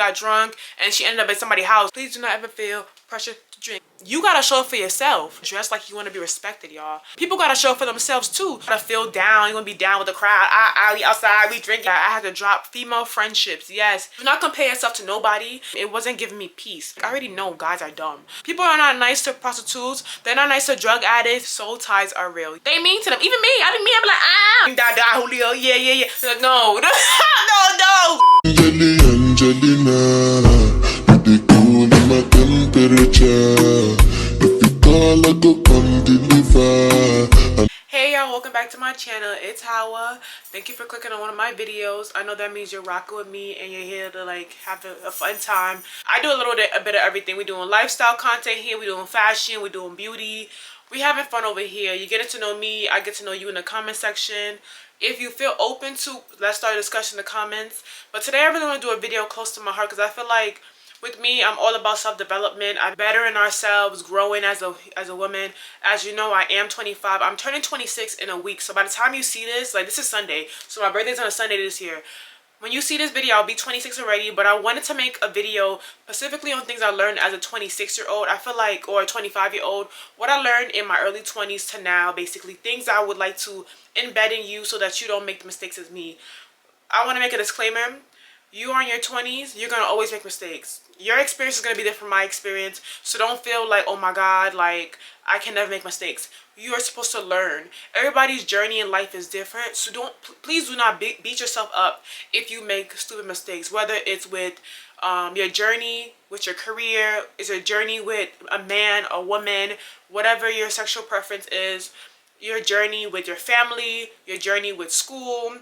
got drunk and she ended up at somebody's house. Please do not ever feel pressure to drink. You gotta show up for yourself. Dress like you want to be respected, y'all. People gotta show up for themselves too. You gotta feel down. You wanna be down with the crowd. We outside, we drink. I had to drop female friendships. Yes. Do not compare yourself to nobody. It wasn't giving me peace. I already know guys are dumb. People are not nice to prostitutes. They're not nice to drug addicts. Soul ties are real. They mean to them. Even me. I be me. I'm like, ah. Julio. Yeah. They're like, no. no. Angelina, you the cool in my temperature. If you call, I go come deliver. Hey y'all, welcome back to my channel. It's Hawa. Thank you for clicking on one of my videos. I know that means you're rocking with me and you're here to like have a fun time. I do a bit of everything. We're doing lifestyle content here. We're doing fashion. We're doing beauty. We're having fun over here. You're getting to know me. I get to know you in the comment section. If you feel open to, let's start a discussion in the comments. But today I really want to do a video close to my heart because I feel like with me, I'm all about self-development. I'm bettering ourselves, growing as a woman. As you know, I am 25. I'm turning 26 in a week. So by the time you see this, like this is Sunday. So my birthday's on a Sunday this year. When you see this video, I'll be 26 already, but I wanted to make a video specifically on things I learned as a 26-year-old. I feel like, or a 25-year-old, what I learned in my early 20s to now, basically things I would like to embed in you so that you don't make the mistakes as me. I want to make a disclaimer. You are in your 20s, you're going to always make mistakes. Your experience is going to be different from my experience. So don't feel like, oh my God, like I can never make mistakes. You are supposed to learn. Everybody's journey in life is different. So please do not beat yourself up if you make stupid mistakes. Whether it's with your journey, with your career, is your journey with a man, a woman, whatever your sexual preference is, your journey with your family, your journey with school,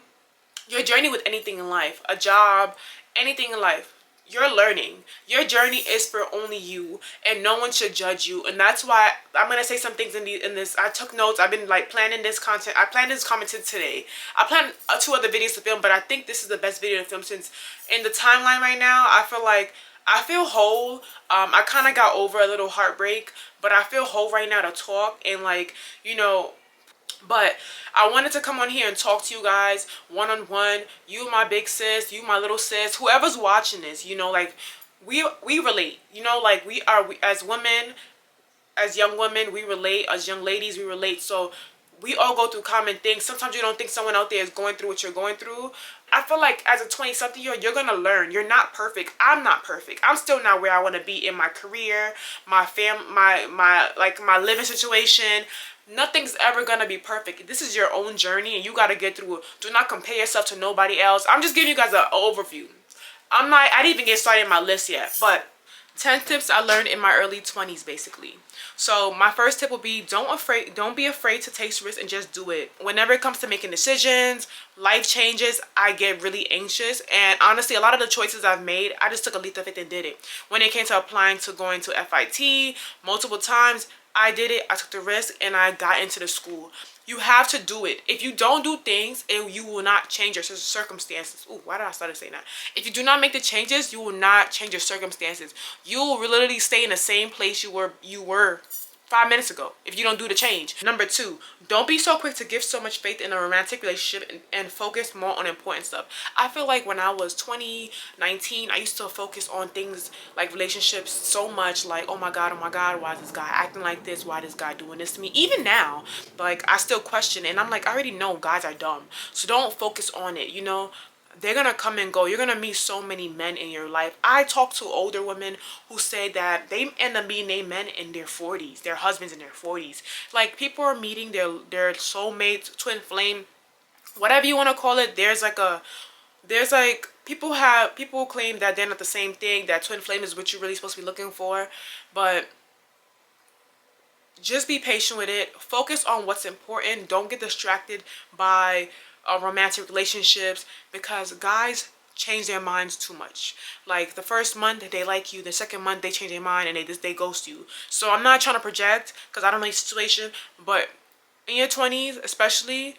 your journey with anything in life, a job, anything in life. You're learning. Your journey is for only you, and no one should judge you. And that's why I'm gonna say some things in this. I took notes. I've been like planning this content. I planned this content today. I planned 2 other videos to film, but I think this is the best video to film since in the timeline right now. I feel whole. I kind of got over a little heartbreak, but I feel whole right now to talk and like, you know. But I wanted to come on here and talk to you guys one-on-one. You my big sis, you my little sis, whoever's watching this, you know, like we relate, you know, like we as women, as young women, we relate. As young ladies, we relate. So we all go through common things. Sometimes you don't think someone out there is going through what you're going through. I feel like as a 20-something-year-old, you're gonna learn. You're not perfect. I'm not perfect. I'm still not where I want to be in my career, my my living situation. Nothing's ever gonna be perfect. This is your own journey and you gotta get through it. Do not compare yourself to nobody else. I'm just giving you guys an overview. I didn't even get started in my list yet, but 10 tips I learned in my early 20s basically. So my first tip will be don't be afraid to take risks and just do it. Whenever it comes to making decisions, life changes, I get really anxious. And honestly, a lot of the choices I've made, I just took a leap of faith and did it. When it came to applying to going to FIT multiple times, I did it. I took the risk and I got into the school. You have to do it. If you don't do things, you will not change your circumstances. Ooh, why did I start saying that? If you do not make the changes, you will not change your circumstances. You will literally stay in the same place you were 5 minutes ago if you don't do the change. Number 2, don't be so quick to give so much faith in a romantic relationship and focus more on important stuff. I feel like when I was 20, 19, I used to focus on things like relationships so much, like, oh my God, why is this guy acting like this? Why is this guy doing this to me? Even now, like, I still question it, and I'm like, I already know guys are dumb. So don't focus on it, you know? They're gonna come and go. You're gonna meet so many men in your life. I talk to older women who say that they end up meeting their men in their 40s, their husbands in their 40s. Like, people are meeting their soulmates, twin flame, whatever you want to call it. There's like people claim that they're not the same thing, that twin flame is what you're really supposed to be looking for, but just be patient with it. Focus on what's important. Don't get distracted by romantic relationships, because guys change their minds too much. Like, the first month they like you, the second month they change their mind and they ghost you. So I'm not trying to project because I don't know your situation, but in your 20s especially,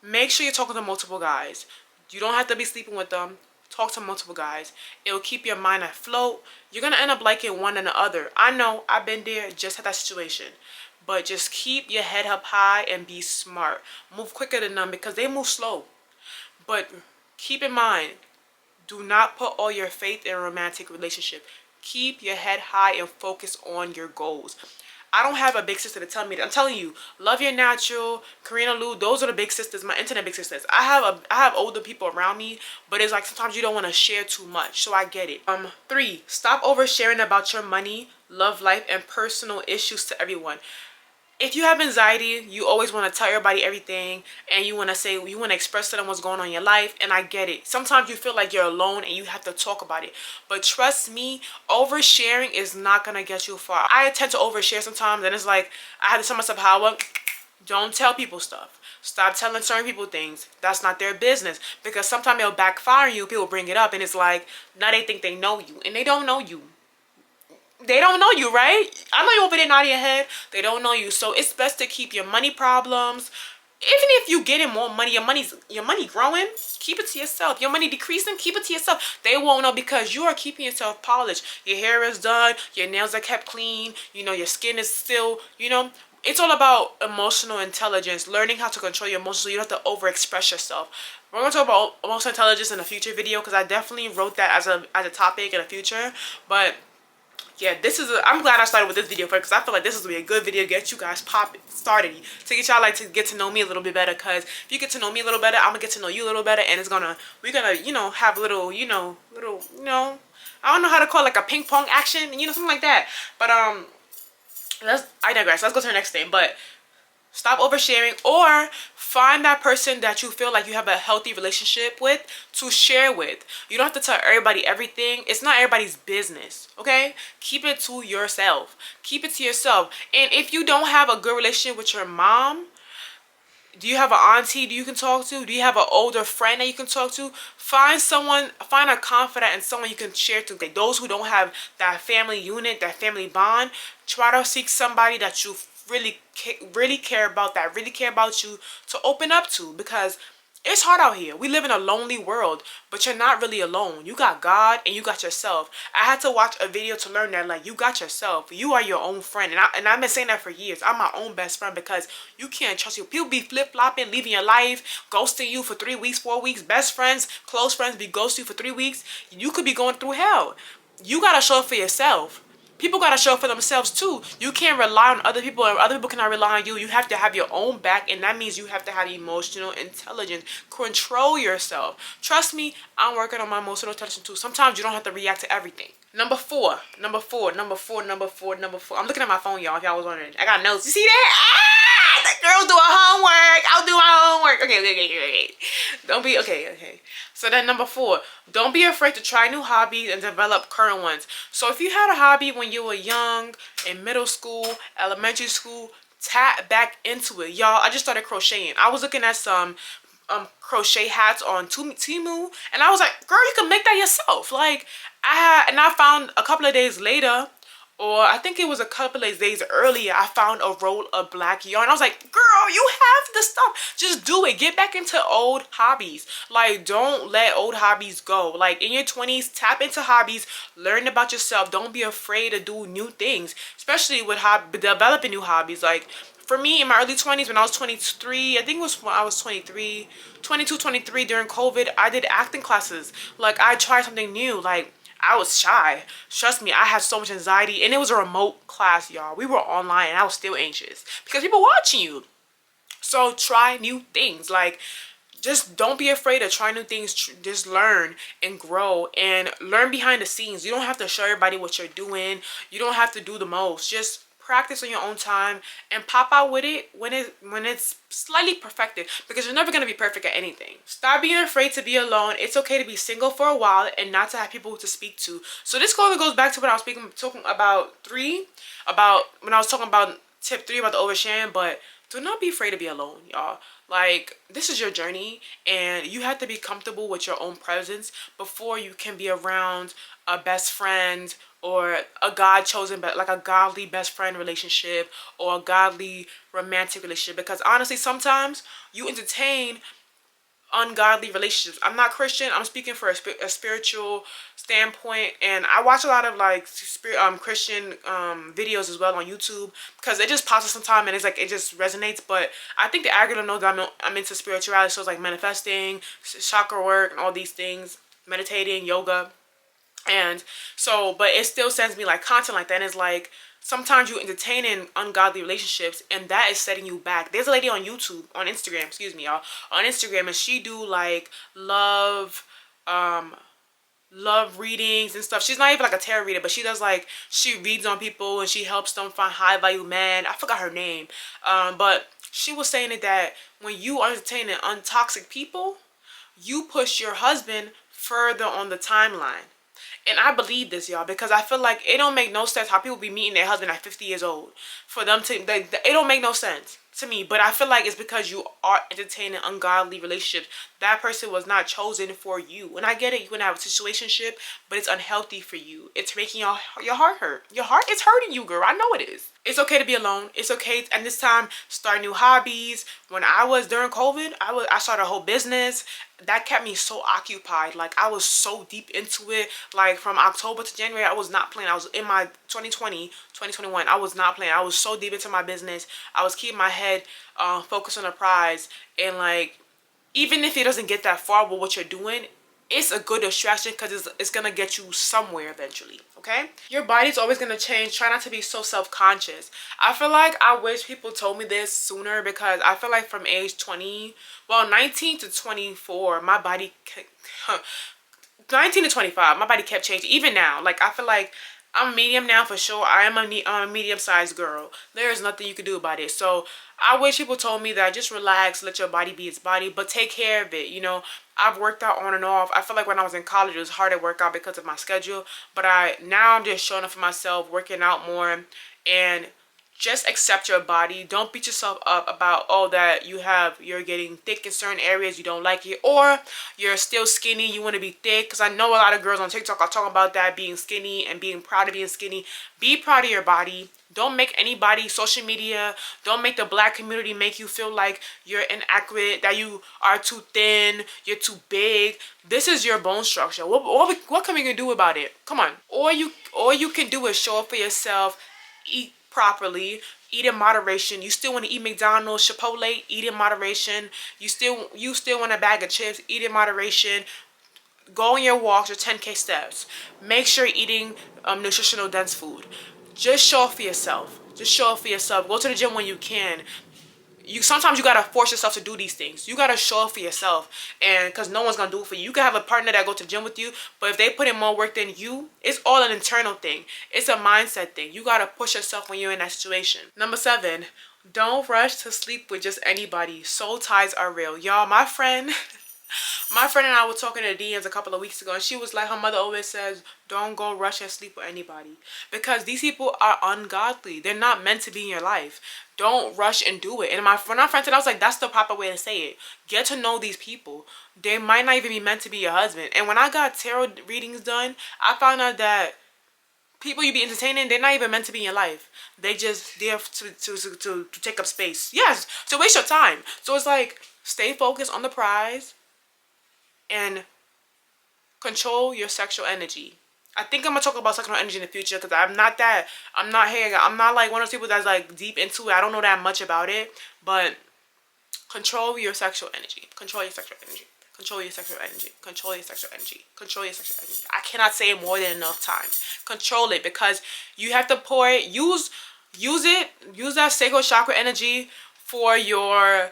make sure you're talking to multiple guys. You don't have to be sleeping with them. Talk to multiple guys. It will keep your mind afloat. You're gonna end up liking one and the other. I know, I've been there, just had that situation. But just keep your head up high and be smart. Move quicker than them because they move slow. But keep in mind, Do not put all your faith in a romantic relationship. Keep your head high and focus on your goals. I don't have a big sister to tell me that. I'm telling you, Love Your Natural, Karina Lou, those are the big sisters, my internet big sisters. I have older people around me, but it's like sometimes you don't want to share too much, so I get it. 3, stop oversharing about your money, love life, and personal issues to everyone. If you have anxiety, you always want to tell everybody everything, and you want to express to them what's going on in your life, and I get it. Sometimes you feel like you're alone and you have to talk about it. But trust me, oversharing is not going to get you far. I tend to overshare sometimes, and it's like, I had to tell myself, Howard, don't tell people stuff. Stop telling certain people things. That's not their business. Because sometimes it'll backfire you. People bring it up, and it's like, now they think they know you, and they don't know you. They don't know you, right? I know you over there nodding your head. They don't know you. So it's best to keep your money problems. Even if you getting more money, your money growing, keep it to yourself. Your money decreasing, keep it to yourself. They won't know because you are keeping yourself polished. Your hair is done, your nails are kept clean, you know, your skin is still, you know. It's all about emotional intelligence, learning how to control your emotions so you don't have to overexpress yourself. We're going to talk about emotional intelligence in a future video because I definitely wrote that as a topic in the future. But yeah, I'm glad I started with this video first because I feel like this is going to be a good video to get you guys started. To get y'all like to get to know me a little bit better, because if you get to know me a little better, I'm going to get to know you a little better, and we're going to, you know, have little, I don't know how to call it, like a ping pong action, you know, something like that. But, I digress. Let's go to the next thing. But stop oversharing, or find that person that you feel like you have a healthy relationship with to share with. You don't have to tell everybody everything. It's not everybody's business, okay? Keep it to yourself. Keep it to yourself. And if you don't have a good relationship with your mom, do you have an auntie you can talk to? Do you have an older friend that you can talk to? Find a confidant and someone you can share to. Like those who don't have that family unit, that family bond, try to seek somebody that you really care about, that really care about you, to open up to, because it's hard out here. We live in a lonely world, but you're not really alone. You got God and you got yourself. I had to watch a video to learn that, like, you got yourself. You are your own friend. And I've been saying that for years. I'm my own best friend, because you can't trust you. People be flip-flopping, leaving your life, ghosting you for 3 weeks, 4 weeks. Best friends, close friends be ghosting you for 3 weeks. You could be going through hell. You got to show up for yourself. People got to show up for themselves too. You can't rely on other people, and other people cannot rely on you. You have to have your own back, and that means you have to have emotional intelligence. Control yourself. Trust me, I'm working on my emotional intelligence too. Sometimes you don't have to react to everything. Number four. I'm looking at my phone, y'all, if y'all was wondering. I got notes. You see that? The girls doing homework. I'll do my homework. Okay. Don't be, okay. So then number 4, don't be afraid to try new hobbies and develop current ones. So if you had a hobby when you were young, in middle school, elementary school, tap back into it. Y'all, I just started crocheting. I was looking at some crochet hats on Temu, and I was like, girl, you can make that yourself. Like, I found a couple of days later, or I think it was a couple of days earlier, I found a roll of black yarn. I was like, girl, you have the stuff. Just do it. Get back into old hobbies. Like, don't let old hobbies go. Like, in your 20s, tap into hobbies. Learn about yourself. Don't be afraid to do new things, especially with developing new hobbies. Like, for me, in my early 20s, when I was 23, I think it was when I was 22, 23, during COVID, I did acting classes. Like, I tried something new. Like, I was shy. Trust me, I had so much anxiety, and it was a remote class, y'all. We were online, and I was still anxious because people watching you. So try new things. Like, just don't be afraid to try new things. Just learn and grow, and learn behind the scenes. You don't have to show everybody what you're doing. You don't have to do the most. Just practice on your own time and pop out with it when it's slightly perfected, because you're never going to be perfect at anything. Stop being afraid to be alone. It's okay to be single for a while and not to have people to speak to. So this goes back to what I was talking about when I was talking about tip 3 about the oversharing. But do not be afraid to be alone, y'all. Like, this is your journey, and you have to be comfortable with your own presence before you can be around a best friend, or a God-chosen, like a godly best friend relationship, or a godly romantic relationship. Because honestly, sometimes you entertain ungodly relationships. I'm not Christian. I'm speaking for a spiritual standpoint, and I watch a lot of like Christian videos as well on YouTube, because it just pops up sometime, and it's like it just resonates. But I think the algorithm knows that I'm into spirituality, so it's like manifesting, chakra work, and all these things. meditating, yoga. And so, but it still sends me like content like that. And it's like, sometimes you entertaining ungodly relationships and that is setting you back. There's a lady on YouTube, on Instagram, excuse me, y'all, on Instagram, and she do like love readings and stuff. She's not even like a tarot reader, but she does like, she reads on people and she helps them find high value men. I forgot her name. But she was saying that when you are entertaining untoxic people, you push your husband further on the timeline. And I believe this, y'all, because I feel like it don't make no sense how people be meeting their husband at 50 years old. For them to, it don't make no sense to me. But I feel like it's because you are entertaining ungodly relationships. That person was not chosen for you. And I get it, you can have a situationship, but it's unhealthy for you. It's making your heart hurt. Your heart is hurting you, girl. I know it is. It's okay to be alone. It's okay, and this time, start new hobbies. When I was during COVID, I started a whole business. That kept me so occupied. Like, I was so deep into it. Like, from October to January, I was not playing. I was in my 2021. I was not playing. I was so deep into my business. I was keeping my head focused on the prize. And, like, even if it doesn't get that far with what you're doing, it's a good distraction because it's going to get you somewhere eventually, okay? Your body's always going to change. Try not to be so self-conscious. I feel like I wish people told me this sooner, because I feel like from age 19 to 24, my body, 19 to 25, my body kept changing. Even now, like, I feel like I'm medium now for sure. I'm a medium-sized girl. There is nothing you can do about it. So I wish people told me that just relax, let your body be its body, but take care of it. You know, I've worked out on and off. I feel like when I was in college, it was hard to work out because of my schedule. But now I'm just showing up for myself, working out more, and just accept your body. Don't beat yourself up about, oh, that you're getting thick in certain areas, you don't like it, or you're still skinny, you want to be thick. Because I know a lot of girls on TikTok are talking about that, being skinny and being proud of being skinny. Be proud of your body. Don't make anybody, social media, don't make the black community make you feel like you're inaccurate, that you are too thin, you're too big. This is your bone structure. What can we do about it? Come on. All you can do is show up for yourself, eat properly, eat in moderation. You still want to eat McDonald's, Chipotle, eat in moderation. You still want a bag of chips, eat in moderation. Go on your walks, your 10K steps. Make sure you're eating nutritional dense food. Just show up for yourself. Just show up for yourself. Go to the gym when you can. Sometimes you gotta force yourself to do these things. You gotta show up for yourself, and because no one's gonna do it for you. You can have a partner that go to the gym with you, but if they put in more work than you, it's all an internal thing. It's a mindset thing. You gotta push yourself when you're in that situation. Number 7, don't rush to sleep with just anybody. Soul ties are real, y'all. My friend and I were talking to DMs a couple of weeks ago, and she was like, her mother always says, don't go rush and sleep with anybody, because these people are ungodly. They're not meant to be in your life. Don't rush and do it. And when my friend said, I was like, that's the proper way to say it. Get to know these people. They might not even be meant to be your husband. And when I got tarot readings done, I found out that people you be entertaining, they're not even meant to be in your life. They just there to take up space. Yes, to waste your time. So it's like, stay focused on the prize and control your sexual energy. I think I'm gonna talk about sexual energy in the future, because I'm not like one of those people that's like deep into it. I don't know that much about it, but control your sexual energy. Control your sexual energy. Control your sexual energy. Control your sexual energy. Control your sexual energy. I cannot say it more than enough times. Control it, because you have to pour it. Use it. Use that sacral chakra energy for your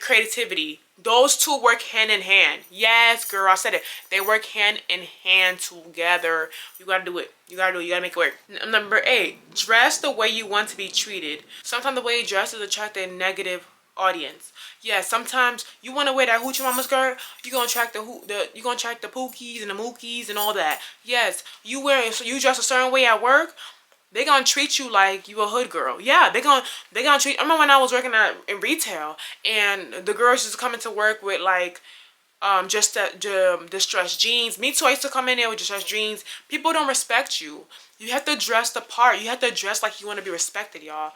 creativity. Those two work hand in hand. Yes, girl, I said it. They work hand in hand together. You gotta do it. You gotta do it. You gotta make it work. Number 8, dress the way you want to be treated. Sometimes the way you dress is attract a negative audience. Yeah, sometimes you want to wear that hoochie mama skirt, you're gonna attract the pookies and the mookies and all that. Yes, you dress a certain way at work, they gonna treat you like you a hood girl. Yeah, they gonna treat. I remember when I was working in retail, and the girls used to come into work with like just distressed jeans. Me too. I used to come in there with distressed jeans. People don't respect you. You have to dress the part. You have to dress like you want to be respected, y'all.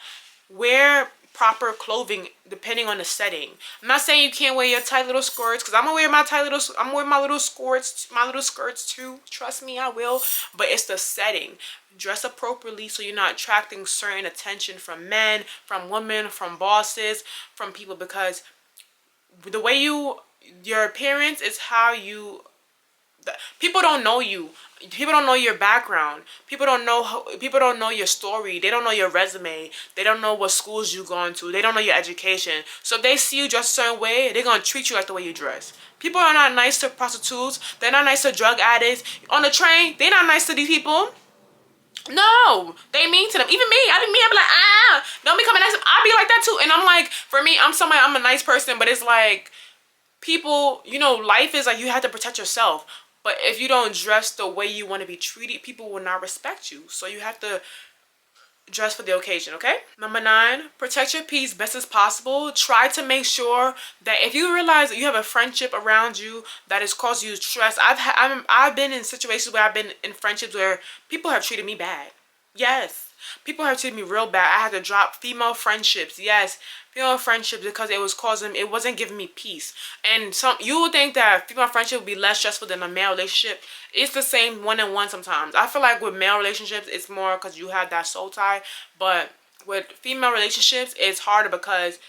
Wear proper clothing depending on the setting. I'm not saying you can't wear your tight little skirts, because I'm gonna wear my little skirts too. Trust me, I will. But it's the setting. Dress appropriately so you're not attracting certain attention from men, from women, from bosses, from people, because the way your appearance is how you People don't know you. People don't know your background. People don't know your story. They don't know your resume. They don't know what schools you've gone to. They don't know your education. So if they see you dressed a certain way, they're gonna treat you like the way you dress. People are not nice to prostitutes. They're not nice to drug addicts. On the train, they're not nice to these people. No, they mean to them. Even me, I be like, don't be coming nice. I be like that too. And I'm like, for me, I'm a nice person, but it's like, people, you know, life is like, you have to protect yourself. But if you don't dress the way you want to be treated, people will not respect you. So you have to dress for the occasion, okay? Number 9, protect your peace best as possible. Try to make sure that if you realize that you have a friendship around you that is causing you stress. I've been in situations where I've been in friendships where people have treated me bad. Yes, people have treated me real bad. I had to drop female friendships. Yes, female friendships, because it wasn't giving me peace. And you would think that female friendship would be less stressful than a male relationship. It's the same one-on-one sometimes. I feel like with male relationships, it's more because you have that soul tie. But with female relationships, it's harder because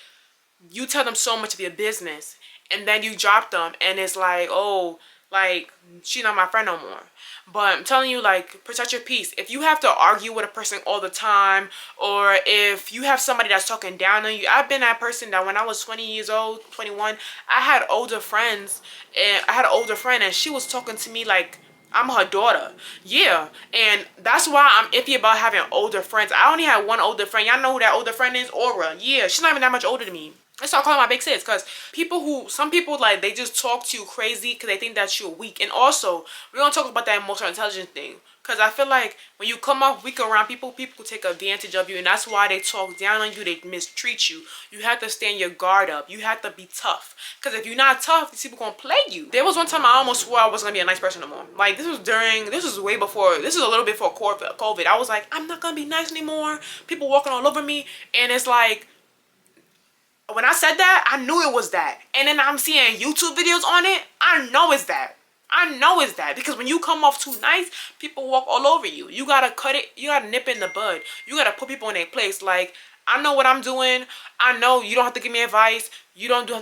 you tell them so much of your business, and then you drop them, and it's like, oh, like, she's not my friend no more. But I'm telling you, like, protect your peace. If you have to argue with a person all the time, or if you have somebody that's talking down on you. I've been that person that when I was 20 years old, 21, I had older friends, and I had an older friend, and she was talking to me like I'm her daughter. Yeah, and that's why I'm iffy about having older friends. I only had one older friend. Y'all know who that older friend is? Aura. Yeah, she's not even that much older than me. I start calling my big sis, because some people, like, they just talk to you crazy because they think that you're weak. And also, we're going to talk about that emotional intelligence thing, because I feel like when you come off weak around people, people take advantage of you, and that's why they talk down on you, they mistreat you. You have to stand your guard up. You have to be tough, because if you're not tough, these people going to play you. There was one time I almost swore I wasn't going to be a nice person no more. Like, this was way before, this was a little bit before COVID. I was like, I'm not going to be nice anymore. People walking all over me, and it's like, when I said that, I knew it was that. And then I'm seeing YouTube videos on it. I know it's that. I know it's that. Because when you come off too nice, people walk all over you. You gotta cut it. You gotta nip it in the bud. You gotta put people in their place. Like, I know what I'm doing. I know you don't have to give me advice. You don't do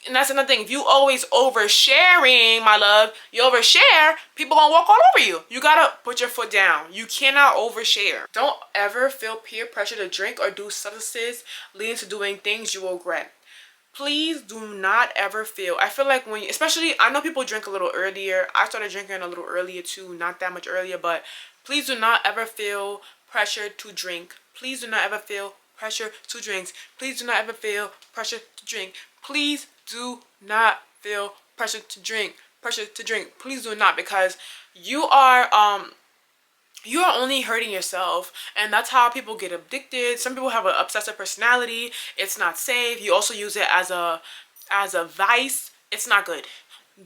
and that's another thing. If you always oversharing, my love, you overshare, people gonna walk all over you. You gotta put your foot down. You cannot overshare. Don't ever feel peer pressure to drink or do substances leading to doing things you will regret. Please do not ever feel, I feel like especially, I know people drink a little earlier. I started drinking a little earlier too, not that much earlier, but please do not ever feel pressure to drink. Please do not ever feel pressure to drinks. Please do not ever feel pressure to drink. Please do not feel pressure to drink. Pressure to drink. Please do not, because you are only hurting yourself, and that's how people get addicted. Some people have an obsessive personality. It's not safe. You also use it as a vice. It's not good.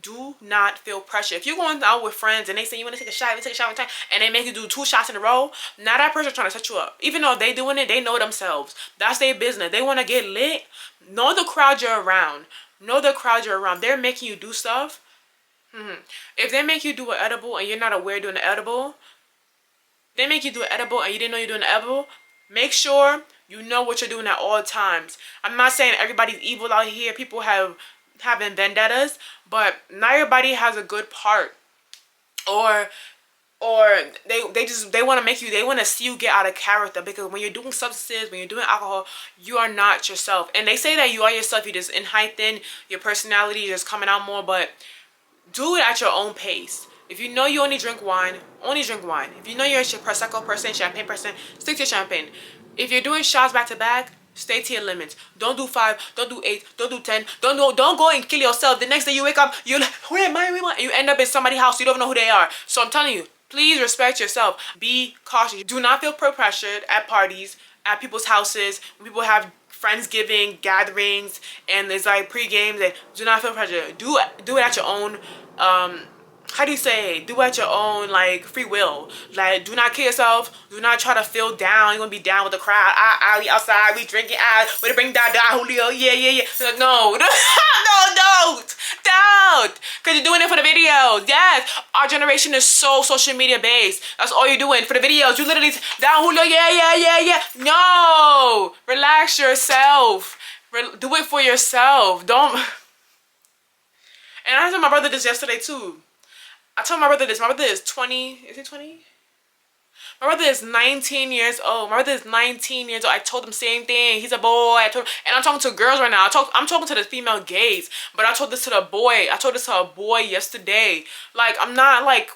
Do not feel pressure. If you're going out with friends and they say you want to take a shot, and they make you do 2 shots in a row, now that person trying to set you up. Even though they doing it, they know themselves. That's their business. They want to get lit. Know the crowd you're around. Know the crowd you're around. They're making you do stuff. If they make you do an edible and you're not aware doing the edible, they make you do an edible and you didn't know you're doing an edible, make sure you know what you're doing at all times. I'm not saying everybody's evil out here. People having vendettas, but not everybody has a good part, or they want to make you, they want to see you get out of character, because when you're doing substances, when you're doing alcohol, you are not yourself. And they say that you are yourself, you just heighten your personality, just coming out more, but do it at your own pace. If you know you only drink wine, only drink wine. If you know you're a Prosecco person, champagne person, stick to champagne. If you're doing shots back to back, stay to your limits. Don't do 5, don't do 8, don't do 10. Don't go and kill yourself. The next day you wake up, you're like, where am I? You end up in somebody's house, you don't know who they are. So I'm telling you, please respect yourself. Be cautious. Do not feel pressured at parties, at people's houses, when people have Friendsgiving gatherings and there's like pre-games. And do not feel pressure. Do it at your own how do you say, do at your own, like, free will. Like, do not kill yourself. Do not try to feel down. You're gonna be down with the crowd. We outside, we drinking, we bring that Julio, yeah. No, don't. Because you're doing it for the videos. Yes, our generation is so social media based. That's all you're doing for the videos. You literally, down Julio, yeah. No, relax yourself. Do it for yourself. Don't. And I told my brother this yesterday too. I told my brother this. My brother is 20. Is he 20? My brother is 19 years old. My brother is 19 years old. I told him same thing. He's a boy. I told him, and I'm talking to girls right now. I'm talking to the female gays, but I told this to the boy. I told this to a boy yesterday. Like, I'm not like,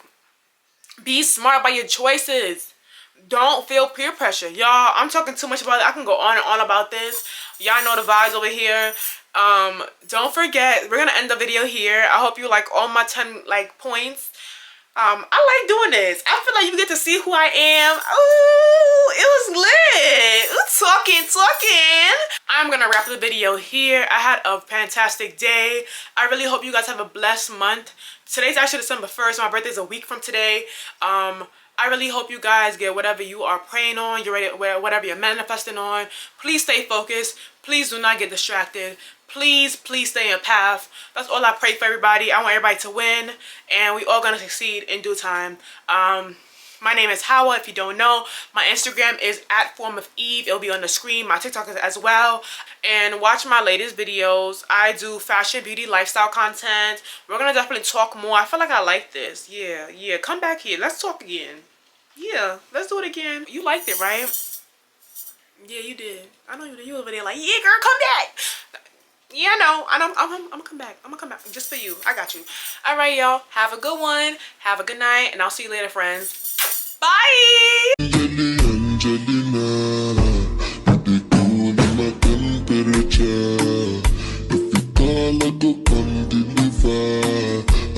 be smart about your choices. Don't feel peer pressure. Y'all, I'm talking too much about it. I can go on and on about this. Y'all know the vibes over here. Don't forget, we're gonna end the video here. I hope you like all my 10 like points. I like doing this. I feel like you get to see who I am. Ooh, it was lit. Ooh, talking. I'm gonna wrap the video here. I had a fantastic day. I really hope you guys have a blessed month. Today's actually December 1st. My birthday's a week from today. I really hope you guys get whatever you are praying on, you're ready, whatever you're manifesting on. Please stay focused. Please do not get distracted. Please stay in path. That's all I pray for everybody. I want everybody to win, and we all gonna succeed in due time. My name is Hawa, if you don't know. My Instagram is @formofeve. It'll be on the screen. My TikTok is as well. And watch my latest videos. I do fashion, beauty, lifestyle content. We're gonna definitely talk more. I feel like I like this. Yeah. Come back here. Let's talk again. Yeah, let's do it again. You liked it, right? Yeah, you did. I know you did. You over there like, yeah, girl, come back. Yeah, I know. I'm gonna come back. I'm gonna come back just for you. I got you. All right, y'all. Have a good one. Have a good night, and I'll see you later, friends. Bye.